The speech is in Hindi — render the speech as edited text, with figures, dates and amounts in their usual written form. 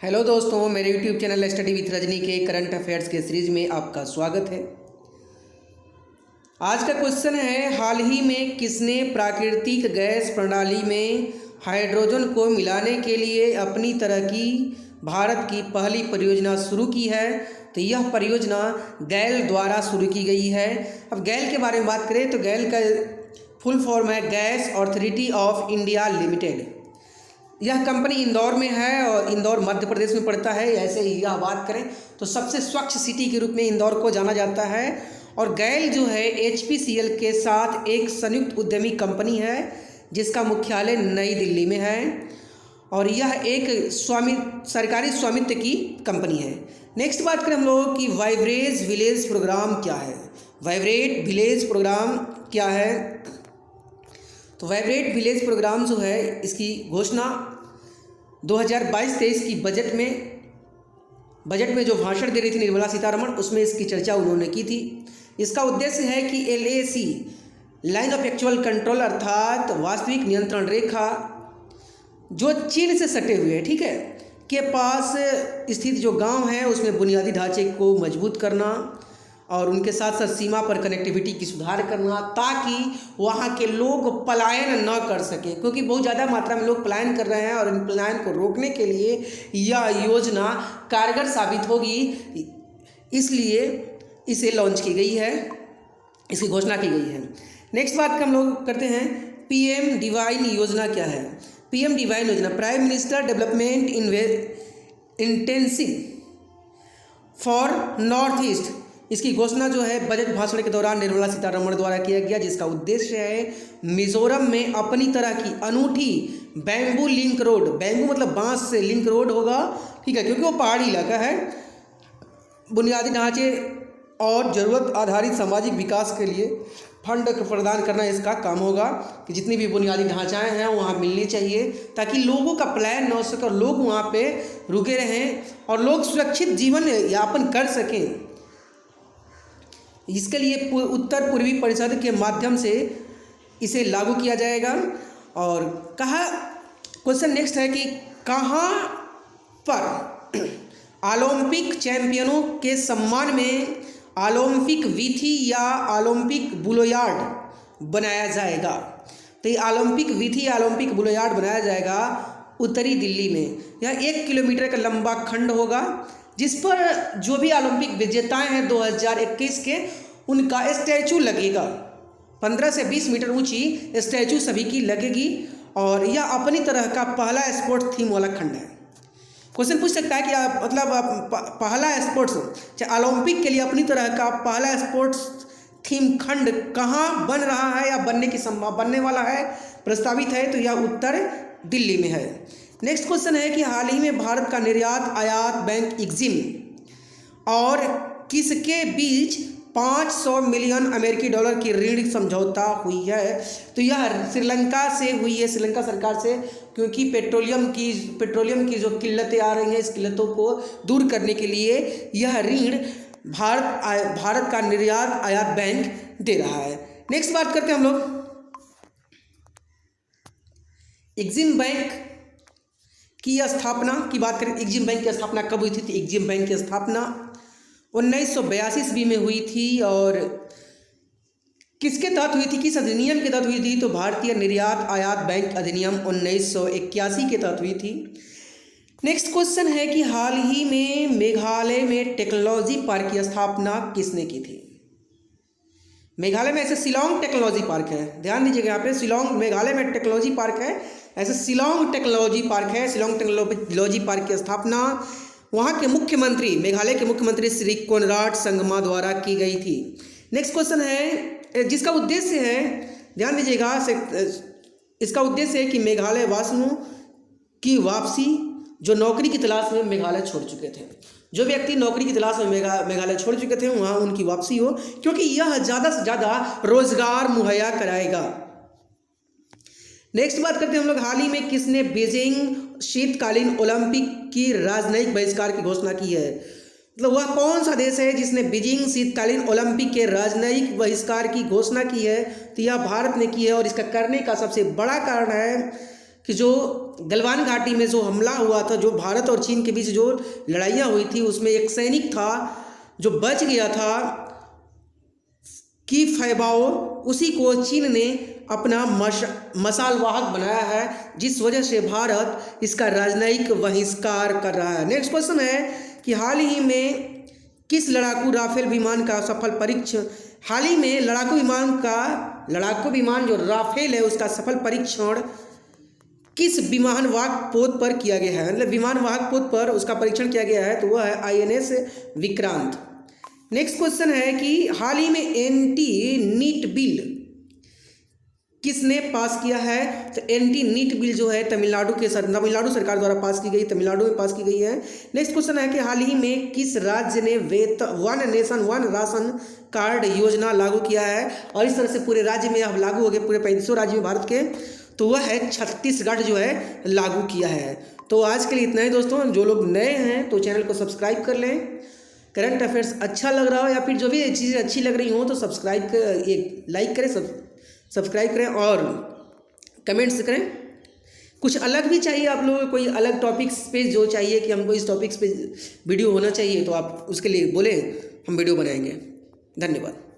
हेलो दोस्तों, मेरे YouTube channel study with Rajni के करंट अफेयर्स के सीरीज में आपका स्वागत है। आज का क्वेश्चन है, हाल ही में किसने प्राकृतिक गैस प्रणाली में हाइड्रोजन को मिलाने के लिए अपनी तरह की भारत की पहली परियोजना शुरू की है? तो यह परियोजना गैल द्वारा शुरू की गई है। अब गैल के बारे में बात करें तो गैल का फुल फॉर्म है gas authority of India limited. यह कंपनी इंदौर में है और इंदौर मध्य प्रदेश में पड़ता है। ऐसे ही यह बात करें तो सबसे स्वच्छ सिटी के रूप में इंदौर को जाना जाता है। और गैल जो है HPCL के साथ एक संयुक्त उद्यमी कंपनी है जिसका मुख्यालय नई दिल्ली में है और यह एक सरकारी स्वामित्व की कंपनी है। नेक्स्ट बात करें हम लोग कि वाइब्रेट विलेज प्रोग्राम क्या है। वाइब्रेट विलेज प्रोग्राम क्या है? तो वाइब्रेट विलेज प्रोग्राम जो है इसकी घोषणा 2022-23 की बजट में जो भाषण दे रही थी निर्मला सीतारमण, उसमें इसकी चर्चा उन्होंने की थी। इसका उद्देश्य है कि LAC line of actual control अर्थात वास्तविक नियंत्रण रेखा जो चीन से सटे हुए हैं, ठीक है, के पास स्थित जो गांव हैं उसमें बुनियादी ढांचे को मजबूत करना और उनके साथ साथ सीमा पर कनेक्टिविटी की सुधार करना ताकि वहाँ के लोग पलायन न कर सकें, क्योंकि बहुत ज़्यादा मात्रा में लोग पलायन कर रहे हैं और इन पलायन को रोकने के लिए यह योजना कारगर साबित होगी, इसलिए इसे लॉन्च की गई है, इसकी घोषणा की गई है। नेक्स्ट बात हम लोग करते हैं, PM डिवाइन योजना क्या है? PM डिवाइन योजना prime minister development intensive for north east, इसकी घोषणा जो है बजट भाषण के दौरान निर्मला सीतारमण द्वारा किया गया, जिसका उद्देश्य है मिजोरम में अपनी तरह की अनूठी बैम्बू लिंक रोड, बैम्बू मतलब बांस से लिंक रोड होगा, ठीक है, क्योंकि वो पहाड़ी इलाका है, बुनियादी ढांचे और ज़रूरत आधारित सामाजिक विकास के लिए फंड प्रदान करना इसका काम होगा कि जितनी भी बुनियादी ढांचाएँ हैं वहाँ मिलनी चाहिए ताकि लोगों का पलायन न हो सके और लोग वहाँ पे रुके रहें और लोग सुरक्षित जीवन यापन कर सकें। इसके लिए उत्तर पूर्वी परिषद के माध्यम से इसे लागू किया जाएगा। और कहा क्वेश्चन नेक्स्ट है कि कहाँ पर ओलंपिक चैंपियनों के सम्मान में ओलंपिक वीथी या ओलंपिक बुलोयार्ड बनाया जाएगा? तो ये ओलंपिक वीथी या ओलंपिक बुलोयार्ड बनाया जाएगा उत्तरी दिल्ली में। यह 1 किलोमीटर का लंबा खंड होगा जिस पर जो भी ओलंपिक विजेताएं हैं 2021 के, उनका स्टैचू लगेगा। 15 से 20 मीटर ऊंची स्टैचू सभी की लगेगी और यह अपनी तरह का पहला स्पोर्ट्स थीम वाला खंड है। क्वेश्चन पूछ सकता है कि पहला स्पोर्ट्स चाहे ओलंपिक के लिए अपनी तरह का पहला स्पोर्ट्स थीम खंड कहाँ बन रहा है या बनने वाला है, प्रस्तावित है, तो यह उत्तर दिल्ली में है। नेक्स्ट क्वेश्चन है कि हाल ही में भारत का निर्यात आयात बैंक एक्जिम और किसके बीच 500 मिलियन अमेरिकी डॉलर की ऋण समझौता हुई है? तो यह श्रीलंका से हुई है, श्रीलंका सरकार से, क्योंकि पेट्रोलियम की जो किल्लतें आ रही हैं, इस किल्लतों को दूर करने के लिए यह ऋण भारत का निर्यात आयात बैंक दे रहा है। नेक्स्ट बात करते हैं हम लोग एक्जिम बैंक की स्थापना की बात करें। एक्जिम बैंक की स्थापना कब हुई थी? तो एक्जिम बैंक की स्थापना 1982 ईस्वी में हुई थी और किसके तहत हुई थी, किस अधिनियम के तहत हुई थी? तो भारतीय निर्यात आयात बैंक अधिनियम 1981 के तहत हुई थी। नेक्स्ट क्वेश्चन है कि हाल ही में मेघालय में टेक्नोलॉजी पार्क की स्थापना किसने की थी? मेघालय में ऐसे शिलोंग टेक्नोलॉजी पार्क है, ध्यान दीजिएगा, यहाँ पे शिलोंग मेघालय में टेक्नोलॉजी पार्क है, ऐसे शिलोंग टेक्नोलॉजी पार्क है। शिलोंग टेक्नोलॉजी पार्क की स्थापना वहाँ के मुख्यमंत्री, मेघालय के मुख्यमंत्री श्री कोनराड संगमा द्वारा की गई थी। नेक्स्ट क्वेश्चन है जिसका उद्देश्य है, ध्यान दीजिएगा, इसका उद्देश्य है कि मेघालय वासियों की वापसी, जो नौकरी की तलाश में मेघालय छोड़ चुके थे, जो व्यक्ति नौकरी की तलाश में मेघालय छोड़ चुके थे, वहाँ उनकी वापसी हो, क्योंकि यह ज़्यादा से ज़्यादा रोजगार मुहैया कराएगा। नेक्स्ट बात करते हैं हम लोग, हाल ही में किसने बीजिंग शीतकालीन ओलंपिक की राजनयिक बहिष्कार की घोषणा की है? मतलब वह कौन सा देश है जिसने बीजिंग शीतकालीन ओलंपिक के राजनयिक बहिष्कार की घोषणा की है? तो यह भारत ने की है और इसका करने का सबसे बड़ा कारण है कि जो गलवान घाटी में जो हमला हुआ था, जो भारत और चीन के बीच जो लड़ाइयाँ हुई थी, उसमें एक सैनिक था जो बच गया था की फैबाओ, उसी को चीन ने अपना मशाल वाहक बनाया है, जिस वजह से भारत इसका राजनयिक बहिष्कार कर रहा है। नेक्स्ट क्वेश्चन है कि हाल ही में किस लड़ाकू राफेल विमान का सफल परीक्षण, हाल ही में लड़ाकू विमान जो राफेल है उसका सफल परीक्षण किस विमान वाहक पोत पर किया गया है, मतलब विमान वाहक पोत पर उसका परीक्षण किया गया है, तो वह है INS विक्रांत। नेक्स्ट क्वेश्चन है कि हाल ही में एंटी नीट बिल किसने पास किया है, तो एंटी नीट बिल जो है तमिलनाडु सरकार द्वारा पास की गई, तमिलनाडु में पास की गई है। नेक्स्ट क्वेश्चन है कि हाल ही में किस राज्य ने one nation one ration card योजना लागू किया है, और इस तरह से पूरे राज्य में अब लागू हो गए, पूरे 35 राज्य में भारत के, तो वह है छत्तीसगढ़ जो है लागू किया है। तो आज के लिए इतना ही दोस्तों, जो लोग नए हैं तो चैनल को सब्सक्राइब कर लें। करंट अफेयर्स अच्छा लग रहा हो या फिर जो भी चीज़ें अच्छी लग रही हो तो लाइक करें, सब्सक्राइब करें और कमेंट्स करें। कुछ अलग भी चाहिए आप लोगों को, कोई अलग टॉपिक्स पे जो चाहिए कि हमको इस टॉपिक्स पे वीडियो होना चाहिए, तो आप उसके लिए बोले, हम वीडियो बनाएंगे। धन्यवाद।